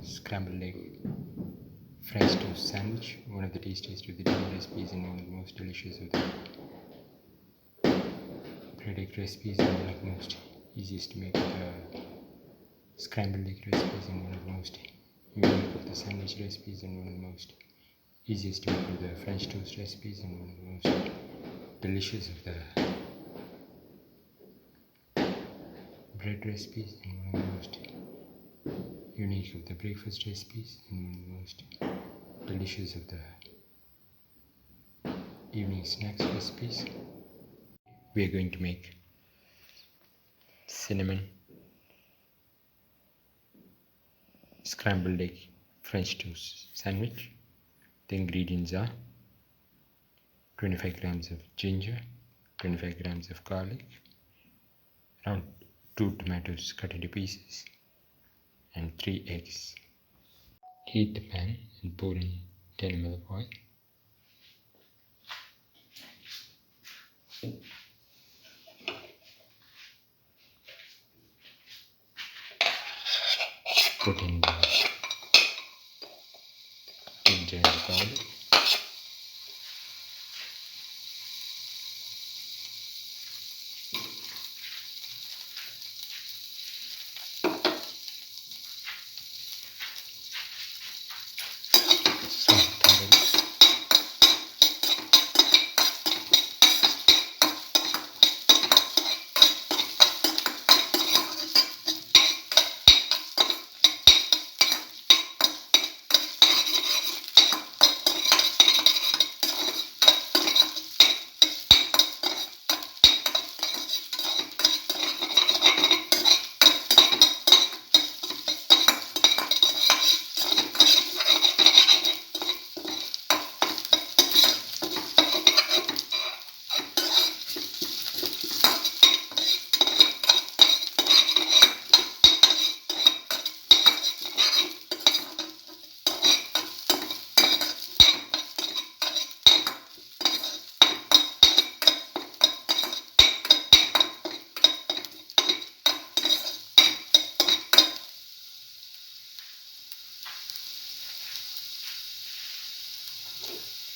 scrambled egg French toast sandwich, one of the tastiest of the daily recipes and one of the most delicious of the bread egg recipes and one of the most easiest to make scrambled egg recipes and one of the most unique of the sandwich recipes and one of the most easiest to make of the French toast recipes and one of the most delicious of the bread recipes and one of the most unique of the breakfast recipes and one of the most delicious of the evening snacks recipes. We are going to make cinnamon scrambled egg French toast sandwich. The ingredients are 25 grams of ginger, 25 grams of garlic, around 2 tomatoes cut into pieces, and 3 eggs. Heat the pan and pour in 10 ml of oil. Put in the ginger and the garlic.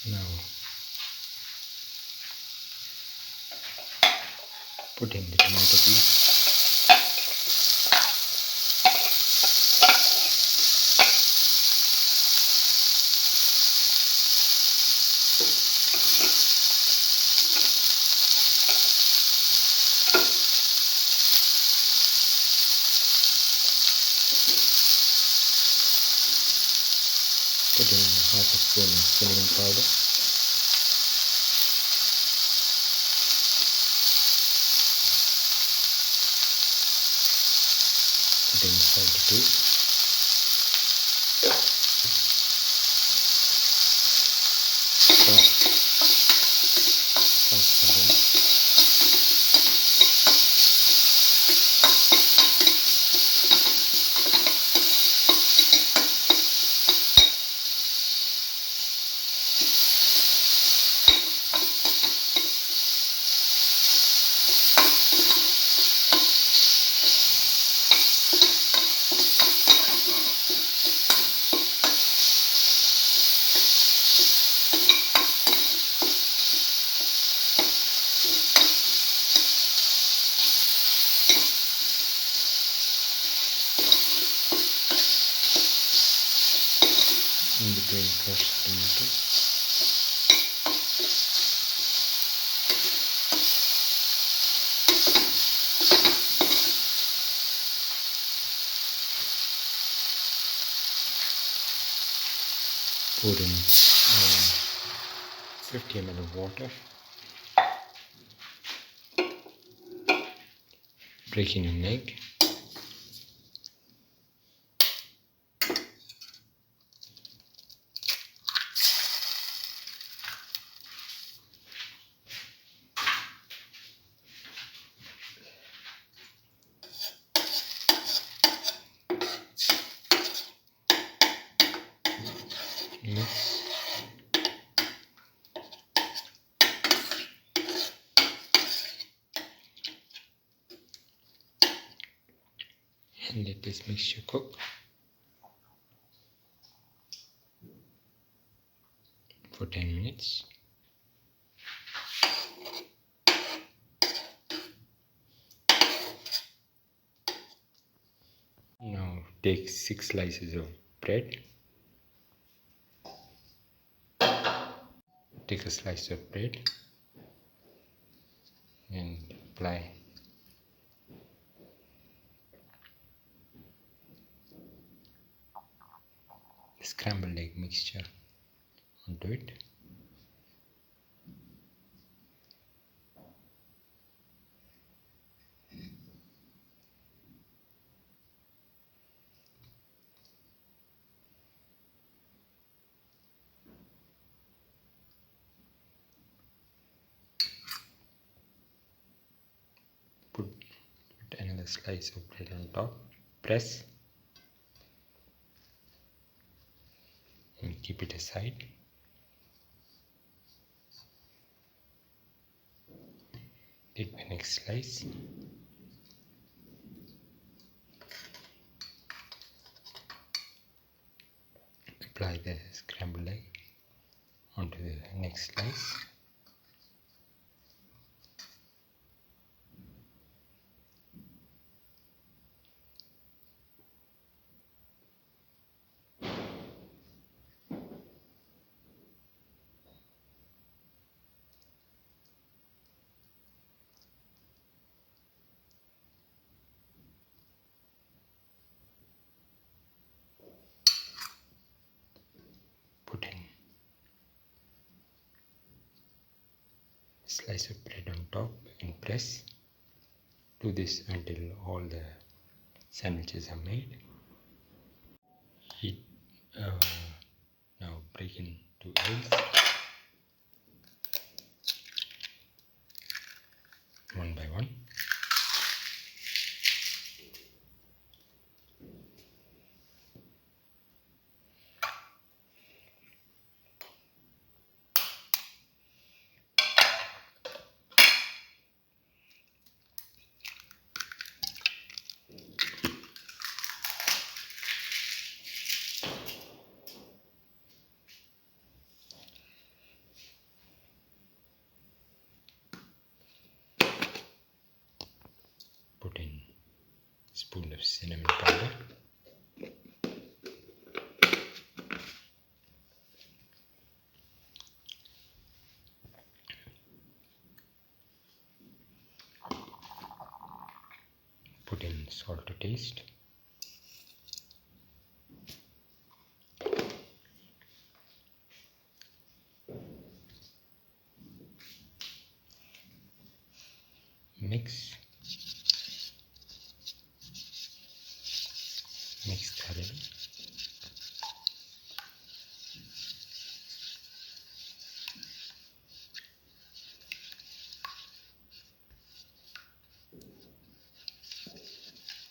Now put in the tomato piece. Put in half a spoon of cinnamon powder. Put in salt too. In between crushed tomatoes. Pour in 50 ml of water. Break in an egg. Mix. And let this mixture cook. for 10 minutes. Now take 6 slices of bread. Take a slice of bread and apply the scrambled egg mixture onto it. Put another slice of bread on top. Press and keep it aside. Take the next slice. Apply the scrambled egg onto the next slice. Put in a slice of bread on top and press. Do this until all the sandwiches are made. Heat, now break into eggs, one by one. Put in a spoon of cinnamon powder. Put in salt to taste. Mix thoroughly.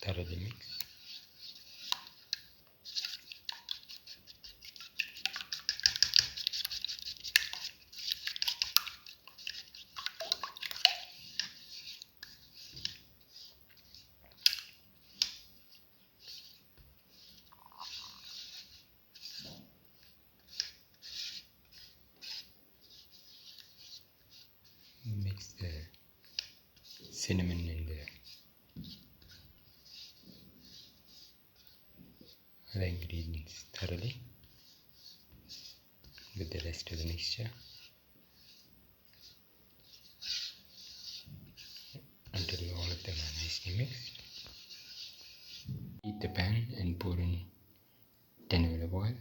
Thoroughly mix. Mix the cinnamon and the other ingredients thoroughly with the rest of the mixture until all of them are nicely mixed. Heat the pan and pour in 10 ml of oil.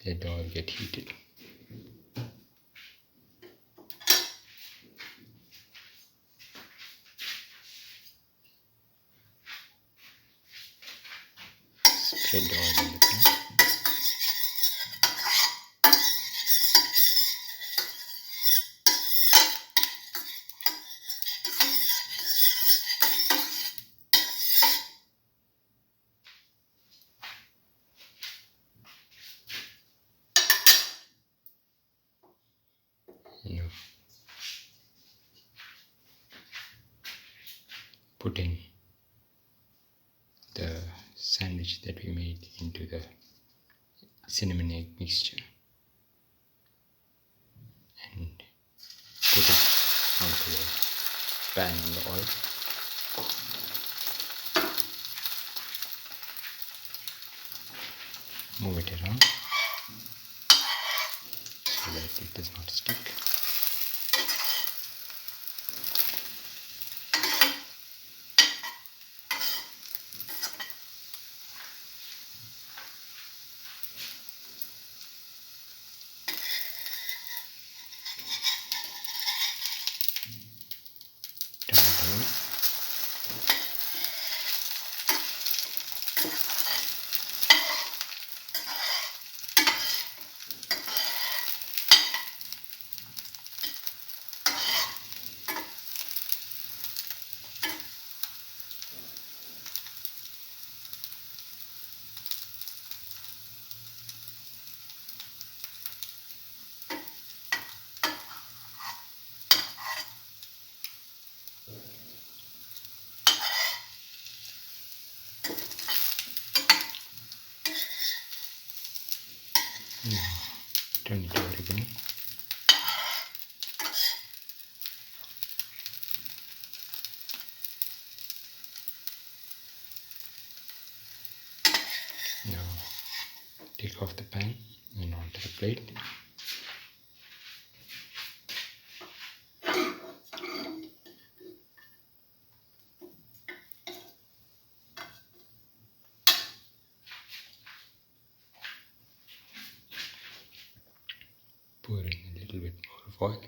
Let the oil get heated. Spread the oil in the pan. Now put in the sandwich that we made into the cinnamon egg mixture. and put it onto the pan in the oil. Move it around so that it does not stick. Tomato. Turn it over again. Now take off the pan and onto the plate. Pour in a little bit more of oil.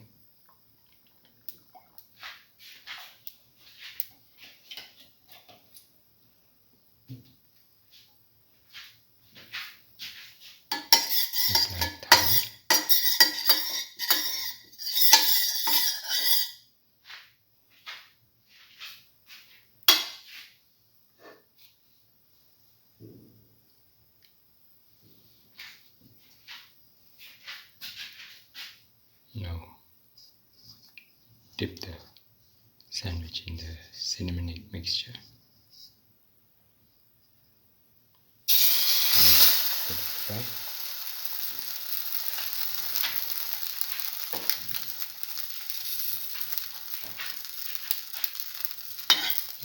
Apply towel. Now dip the sandwich in the cinnamon egg mixture. And let it fry.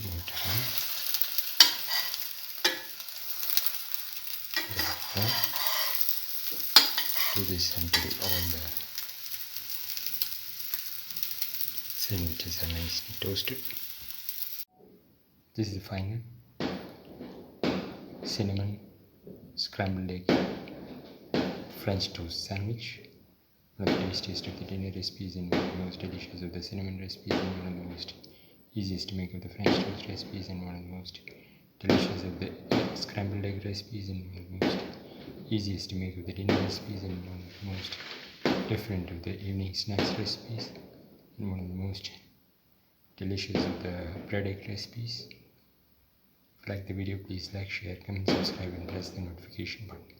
Move it around. Let it fry. Do this until all the sandwiches are nicely toasted. This is the final cinnamon scrambled egg French toast sandwich. One of the tastiest of the dinner recipes and one of the most delicious of the cinnamon recipes and one of the most easiest to make of the French toast recipes and one of the most delicious of the scrambled egg recipes and one of the most easiest to make of the dinner recipes and one of the most different of the evening snacks recipes and one of the most delicious of the bread egg recipes. If you like the video, please like, share, comment, subscribe and press the notification button.